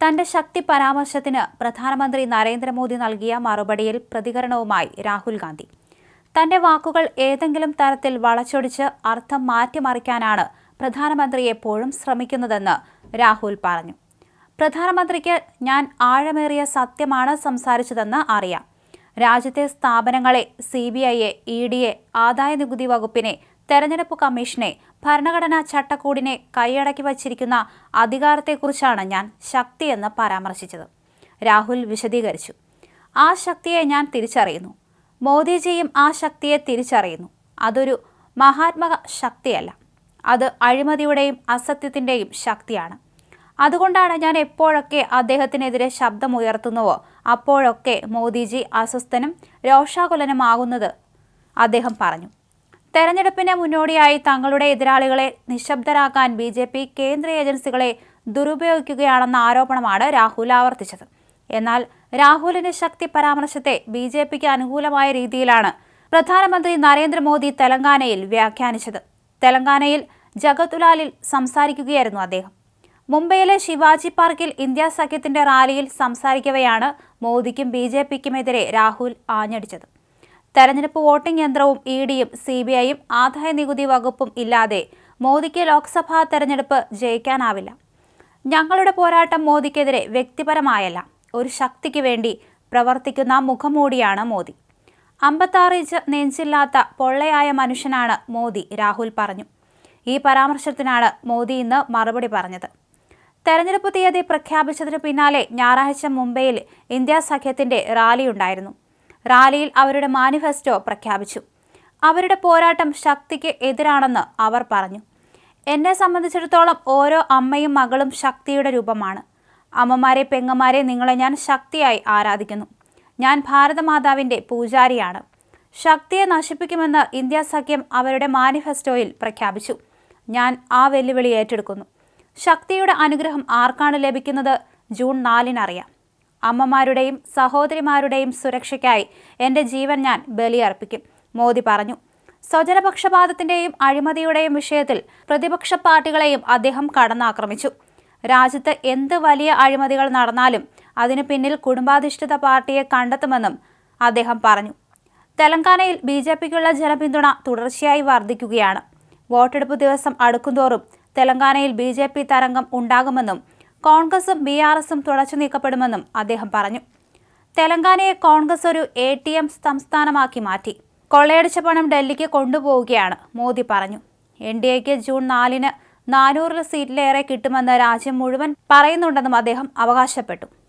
തന്റെ ശക്തി പരാമർശത്തിന് പ്രധാനമന്ത്രി നരേന്ദ്രമോദി നൽകിയ മറുപടിയിൽ പ്രതികരണവുമായി രാഹുൽ ഗാന്ധി. തന്റെ വാക്കുകൾ ഏതെങ്കിലും തരത്തിൽ വളച്ചൊടിച്ച് അർത്ഥം മാറ്റിമറിക്കാനാണ് പ്രധാനമന്ത്രി എപ്പോഴും ശ്രമിക്കുന്നതെന്ന് രാഹുൽ പറഞ്ഞു. പ്രധാനമന്ത്രിക്ക് ഞാൻ ആഴമേറിയ സത്യമാണ് സംസാരിച്ചതെന്ന് അറിയാം. രാജ്യത്തെ സ്ഥാപനങ്ങളെ, CBIയെ, EDയെ, ആദായനികുതി വകുപ്പിനെ, തെരഞ്ഞെടുപ്പ് കമ്മീഷനെ, ഭരണഘടനാ ചട്ടക്കൂടിനെ കൈയടക്കി വച്ചിരിക്കുന്ന അധികാരത്തെക്കുറിച്ചാണ് ഞാൻ ശക്തിയെന്ന് പരാമർശിച്ചത്. രാഹുൽ വിശദീകരിച്ചു. ആ ശക്തിയെ ഞാൻ തിരിച്ചറിയുന്നു. മോദിജിയും ആ ശക്തിയെ തിരിച്ചറിയുന്നു. അതൊരു മഹാത്മക ശക്തിയല്ല. അത് അഴിമതിയുടെയും അസത്യത്തിൻ്റെയും ശക്തിയാണ്. അതുകൊണ്ടാണ് ഞാൻ എപ്പോഴൊക്കെ അദ്ദേഹത്തിനെതിരെ ശബ്ദമുയർത്തുന്നുവോ അപ്പോഴൊക്കെ മോദിജി അസ്വസ്ഥനും രോഷാകുലനുമാകുന്നത് അദ്ദേഹം പറഞ്ഞു. തെരഞ്ഞെടുപ്പിന് മുന്നോടിയായി തങ്ങളുടെ എതിരാളികളെ നിശബ്ദരാക്കാൻ BJP കേന്ദ്ര ഏജൻസികളെ ദുരുപയോഗിക്കുകയാണെന്ന ആരോപണമാണ് രാഹുൽ ആവർത്തിച്ചത്. എന്നാൽ രാഹുലിന്റെ ശക്തി പരാമർശത്തെ BJPക്ക് അനുകൂലമായ രീതിയിലാണ് പ്രധാനമന്ത്രി നരേന്ദ്രമോദി തെലങ്കാനയിൽ വ്യാഖ്യാനിച്ചത്. തെലങ്കാനയിൽ ജഗതുലാലിൽ സംസാരിക്കുകയായിരുന്നു അദ്ദേഹം. മുംബൈയിലെ ശിവാജി പാർക്കിൽ ഇന്ത്യ സഖ്യത്തിന്റെ റാലിയിൽ സംസാരിക്കവെയാണ് മോദിക്കും BJPക്കുമെതിരെ രാഹുൽ ആഞ്ഞടിച്ചത്. തെരഞ്ഞെടുപ്പ് വോട്ടിംഗ് യന്ത്രവും EDയും CBIയും ആദായനികുതി വകുപ്പും ഇല്ലാതെ മോദിക്ക് ലോക്സഭാ തെരഞ്ഞെടുപ്പ് ജയിക്കാനാവില്ല. ഞങ്ങളുടെ പോരാട്ടം മോദിക്കെതിരെ വ്യക്തിപരമായല്ല, ഒരു ശക്തിക്ക് വേണ്ടി പ്രവർത്തിക്കുന്ന മുഖംമൂടിയാണ് മോദി. 56 ഇഞ്ച് നെഞ്ചില്ലാത്ത പൊള്ളയായ മനുഷ്യനാണ് മോദി, രാഹുൽ പറഞ്ഞു. ഈ പരാമർശത്തിനാണ് മോദി ഇന്ന് മറുപടി പറഞ്ഞത്. തെരഞ്ഞെടുപ്പ് തീയതി പ്രഖ്യാപിച്ചതിനു പിന്നാലെ ഞായറാഴ്ച മുംബൈയിൽ ഇന്ത്യ സഖ്യത്തിന്റെ റാലിയുണ്ടായിരുന്നു. റാലിയിൽ അവരുടെ മാനിഫെസ്റ്റോ പ്രഖ്യാപിച്ചു. അവരുടെ പോരാട്ടം ശക്തിക്ക് എതിരാണെന്ന് അവർ പറഞ്ഞു. എന്നെ സംബന്ധിച്ചിടത്തോളം ഓരോ അമ്മയും മകളും ശക്തിയുടെ രൂപമാണ്. അമ്മമാരെ, പെങ്ങന്മാരെ, നിങ്ങളെ ഞാൻ ശക്തിയായി ആരാധിക്കുന്നു. ഞാൻ ഭാരതമാതാവിന്റെ പൂജാരിയാണ്. ശക്തിയെ നശിപ്പിക്കുമെന്ന് ഇന്ത്യ സഖ്യം അവരുടെ മാനിഫെസ്റ്റോയിൽ പ്രഖ്യാപിച്ചു. ഞാൻ ആ വെല്ലുവിളി ഏറ്റെടുക്കുന്നു. ശക്തിയുടെ അനുഗ്രഹം ആർക്കാണ് ലഭിക്കുന്നത്? ജൂൺ 4 അറിയാം. അമ്മമാരുടെയും സഹോദരിമാരുടെയും സുരക്ഷയ്ക്കായി എൻ്റെ ജീവൻ ഞാൻ ബലിയർപ്പിക്കും, മോദി പറഞ്ഞു. സ്വജനപക്ഷപാതത്തിന്റെയും അഴിമതിയുടെയും വിഷയത്തിൽ പ്രതിപക്ഷ പാർട്ടികളെയും അദ്ദേഹം കടന്നാക്രമിച്ചു. രാജ്യത്ത് എന്ത് വലിയ അഴിമതികൾ നടന്നാലും അതിനു പിന്നിൽ കുടുംബാധിഷ്ഠിത പാർട്ടിയെ കണ്ടെത്തുമെന്നും അദ്ദേഹം പറഞ്ഞു. തെലങ്കാനയിൽ BJPക്കുള്ള ജനപിന്തുണ തുടർച്ചയായി വർദ്ധിക്കുകയാണ്. വോട്ടെടുപ്പ് ദിവസം അടുക്കുന്തോറും തെലങ്കാനയിൽ BJP തരംഗം ഉണ്ടാകുമെന്നും കോൺഗ്രസും BRSും തുടച്ചു നീക്കപ്പെടുമെന്നും അദ്ദേഹം പറഞ്ഞു. തെലങ്കാനയെ കോൺഗ്രസ് ഒരു ATM സംസ്ഥാനമാക്കി മാറ്റി. കൊള്ളയടിച്ച പണം ഡൽഹിക്ക് കൊണ്ടുപോവുകയാണ്, മോദി പറഞ്ഞു. NDAക്ക് ജൂൺ 4 400 സീറ്റിലേറെ കിട്ടുമെന്ന് രാജ്യം മുഴുവൻ പറയുന്നുണ്ടെന്നും അദ്ദേഹം അവകാശപ്പെട്ടു.